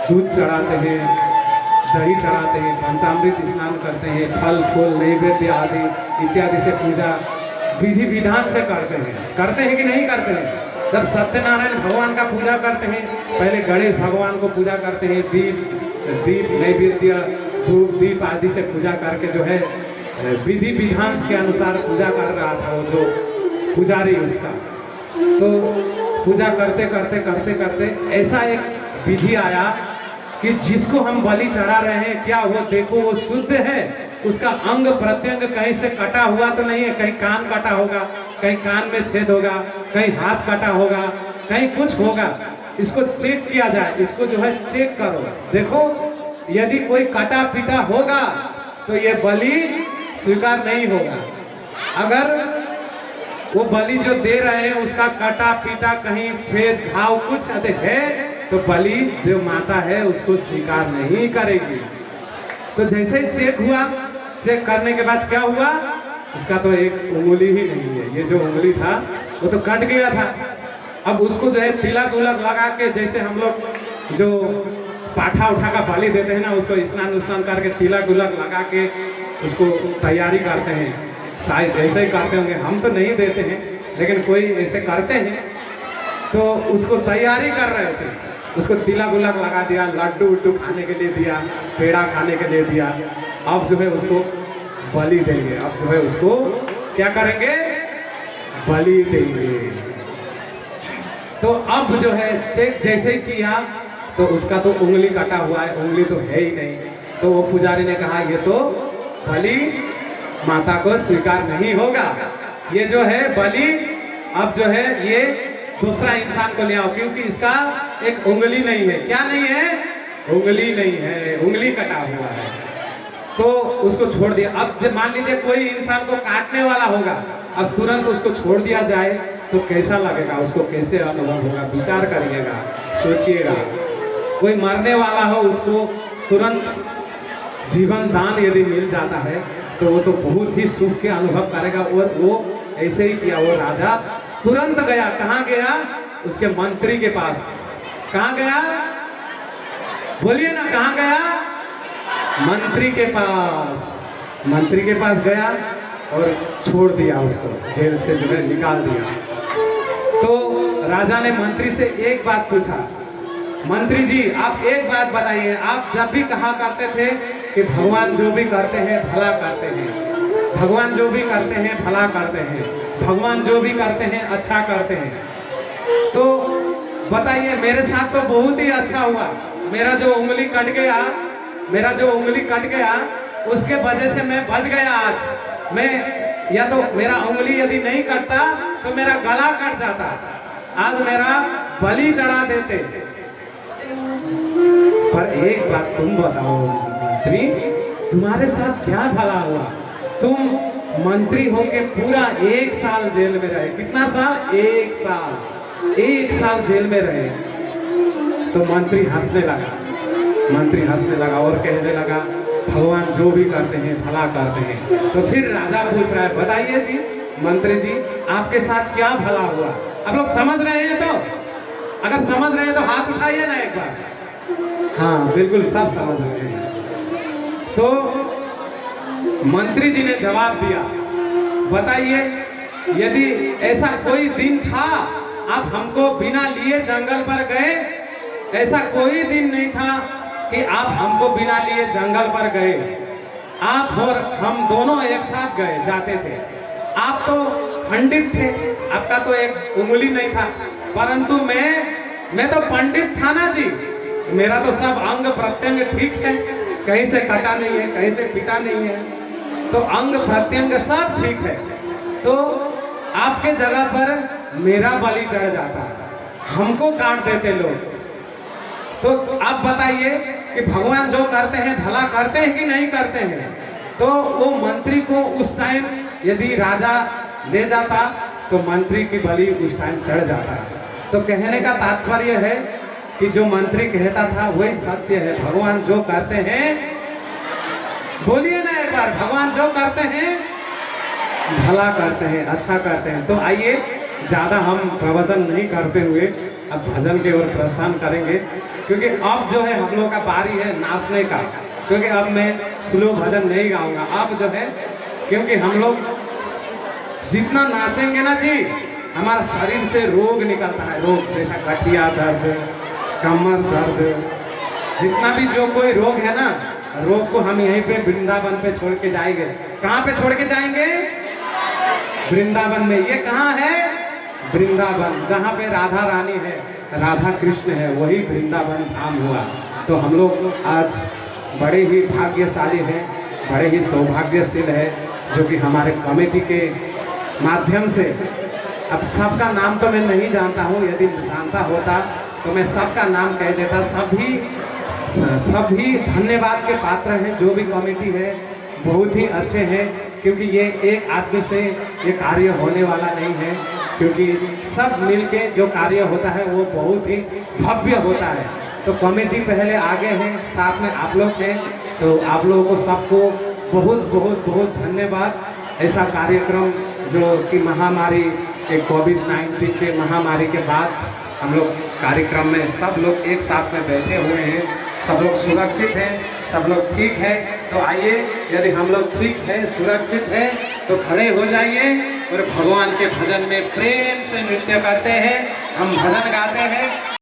दूध चढ़ाते हैं, दही चढ़ाते हैं, पंचामृत स्नान करते हैं, फल फूल नैवेद्य आदि इत्यादि से पूजा विधि विधान से करते हैं कि नहीं करते हैं। जब सत्यनारायण भगवान का पूजा करते हैं, पहले गणेश भगवान को पूजा करते हैं, दीप नैवेद्य धूप दीप आदि से पूजा करके जो है विधि विधान के अनुसार पूजा कर रहा था वो जो पुजारी उसका। तो पूजा करते करते करते करते ऐसा एक विधि आया कि जिसको हम बलि चढ़ा रहे हैं, क्या वो देखो वो शुद्ध है, उसका अंग प्रत्यंग कहीं से कटा हुआ तो नहीं है, कहीं कान कटा होगा, कहीं कान में छेद होगा, कहीं हाथ कटा होगा, कहीं कुछ होगा। इसको चेक किया जाए, इसको जो है चेक करो, देखो यदि कोई कटा पीटा होगा तो ये बलि स्वीकार नहीं होगा। अगर वो बलि जो दे रहे हैं उसका कटा पीटा कहीं छेद घाव कुछ अधिक है तो बलि जो माता है उसको स्वीकार नहीं करेगी। तो जैसे ही चेक हुआ, चेक करने के बाद क्या हुआ, उसका तो एक उंगली ही नहीं है, ये जो उंगली था वो तो कट गया था। अब उसको जो है तिलक उलक लगा के, जैसे हम लोग जो पाठा उठा का बलि देते हैं ना, उसको स्नान उस्नान करके तिलक उलक लगा के उसको तैयारी करते हैं, शायद ऐसे ही करते होंगे, हम तो नहीं देते हैं लेकिन कोई ऐसे करते हैं। तो उसको तैयारी कर रहे थे, उसको तिलक उलक लगा दिया, लड्डू उड्डू खाने के लिए दिया, पेड़ा खाने के लिए दिया। अब जो है उसको बलि देंगे, अब जो है उसको क्या करेंगे, बलि देंगे। तो अब जो है चेक जैसे किया तो उसका तो उंगली कटा हुआ है, उंगली तो है ही नहीं। तो वो पुजारी ने कहा ये तो बलि माता को स्वीकार नहीं होगा, ये जो है बलि अब जो है ये दूसरा इंसान को ले आओ, क्योंकि इसका एक उंगली नहीं है। क्या नहीं है, उंगली नहीं है, उंगली कटा हुआ है। तो उसको छोड़ दिया। अब जब मान लीजिए कोई इंसान को काटने वाला होगा, अब तुरंत उसको छोड़ दिया जाए तो कैसा लगेगा, उसको कैसे अनुभव होगा, विचार करिएगा, सोचिएगा। कोई मरने वाला हो उसको तुरंत जीवन दान यदि मिल जाता है तो वो तो बहुत ही सुख के अनुभव करेगा। और वो ऐसे ही किया, वो राजा तुरंत गया, कहाँ गया, उसके मंत्री के पास। कहाँ गया, बोलिए ना, कहाँ गया, मंत्री के पास। मंत्री के पास गया और छोड़ दिया उसको, जेल से जो है निकाल दिया। तो राजा ने मंत्री से एक बात पूछा, मंत्री जी आप एक बात बताइए, आप जब भी कहा करते थे कि भगवान जो भी करते हैं भला करते हैं, भगवान जो भी करते हैं भला करते हैं, भगवान जो भी करते हैं अच्छा करते हैं। तो बताइए मेरे साथ तो बहुत ही अच्छा हुआ, मेरा जो उंगली कट गया, मेरा जो उंगली कट गया उसके वजह से मैं बच गया। आज मैं, या तो मेरा उंगली यदि नहीं कटता तो मेरा गला कट जाता, आज मेरा बलि चढ़ा देते। पर एक बात तुम बताओ मंत्री, तुम्हारे साथ क्या भला हुआ, तुम मंत्री होके पूरा 1 साल जेल में रहे। कितना साल, 1 साल, 1 साल जेल में रहे। तो मंत्री हंसने लगा, मंत्री हंसने लगा और कहने लगा भगवान जो भी करते हैं भला करते हैं। तो फिर राजा पूछ रहा है, बताइए जी मंत्री जी आपके साथ क्या भला हुआ। आप लोग समझ रहे हैं, तो अगर समझ रहे हैं तो हाथ उठाइए ना एक बार। हाँ बिल्कुल सब समझ रहे हैं। तो मंत्री जी ने जवाब दिया, बताइए यदि ऐसा कोई दिन था आप हमको बिना लिए जंगल पर गए, ऐसा कोई दिन नहीं था कि आप हमको बिना लिए जंगल पर गए। आप और हम दोनों एक साथ गए जाते थे। आप तो पंडित थे, आपका तो एक उंगली नहीं था, परंतु मैं तो पंडित था ना जी, मेरा तो सब अंग प्रत्यंग ठीक है, कहीं से कटा नहीं है, कहीं से पिटा नहीं है, तो अंग प्रत्यंग सब ठीक है। तो आपके जगह पर मेरा बलि चढ़ जाता, हमको काट देते लोग। तो आप बताइए कि भगवान जो करते हैं भला करते हैं कि नहीं करते हैं। तो वो मंत्री को उस टाइम यदि राजा ले जाता तो मंत्री की बलि उस टाइम चढ़ जाता। तो कहने का तात्पर्य है कि जो मंत्री कहता था वही सत्य है, भगवान जो करते हैं, बोलिए ना एक बार, भगवान जो करते हैं भला करते हैं, अच्छा करते हैं। तो आइए ज्यादा हम प्रवचन नहीं करते हुए अब भजन की ओर प्रस्थान करेंगे, क्योंकि अब जो है हम लोग का बारी है नाचने का। क्योंकि अब मैं स्लो भजन नहीं गाऊंगा, अब जो है क्योंकि हम लोग जितना नाचेंगे ना जी, हमारा शरीर से रोग निकलता है, रोग जैसा गठिया दर्द, कमर दर्द, जितना भी जो कोई रोग है ना, रोग को हम यहीं पे वृंदावन पे छोड़ के जाएंगे। कहाँ पे छोड़ के जाएंगे? वृंदावन में। ये कहाँ है? वृंदावन, जहाँ पे राधा रानी है, राधा कृष्ण है, वही वृंदावन धाम हुआ। तो हम लोग आज बड़े ही भाग्यशाली हैं, बड़े ही सौभाग्यशील है, जो कि हमारे कमेटी के माध्यम से, अब सबका नाम तो मैं नहीं जानता हूँ, यदि जानता होता तो मैं सबका नाम कह देता। सभी धन्यवाद के पात्र हैं। जो भी कमेटी है बहुत ही अच्छे हैं, क्योंकि ये एक आदमी से ये कार्य होने वाला नहीं है, क्योंकि सब मिलके जो कार्य होता है वो बहुत ही भव्य होता है। तो कमेटी पहले आगे हैं, साथ में आप लोग हैं, तो आप लोगों को सबको बहुत बहुत बहुत धन्यवाद। ऐसा कार्यक्रम जो कि महामारी के कोविड-19 के महामारी के बाद हम लोग कार्यक्रम में सब लोग एक साथ में बैठे हुए हैं, सब लोग सुरक्षित हैं, सब लोग ठीक है। तो आइए, यदि हम लोग ठीक है, सुरक्षित है, तो खड़े हो जाइए और भगवान के भजन में प्रेम से नृत्य करते हैं, हम भजन गाते हैं।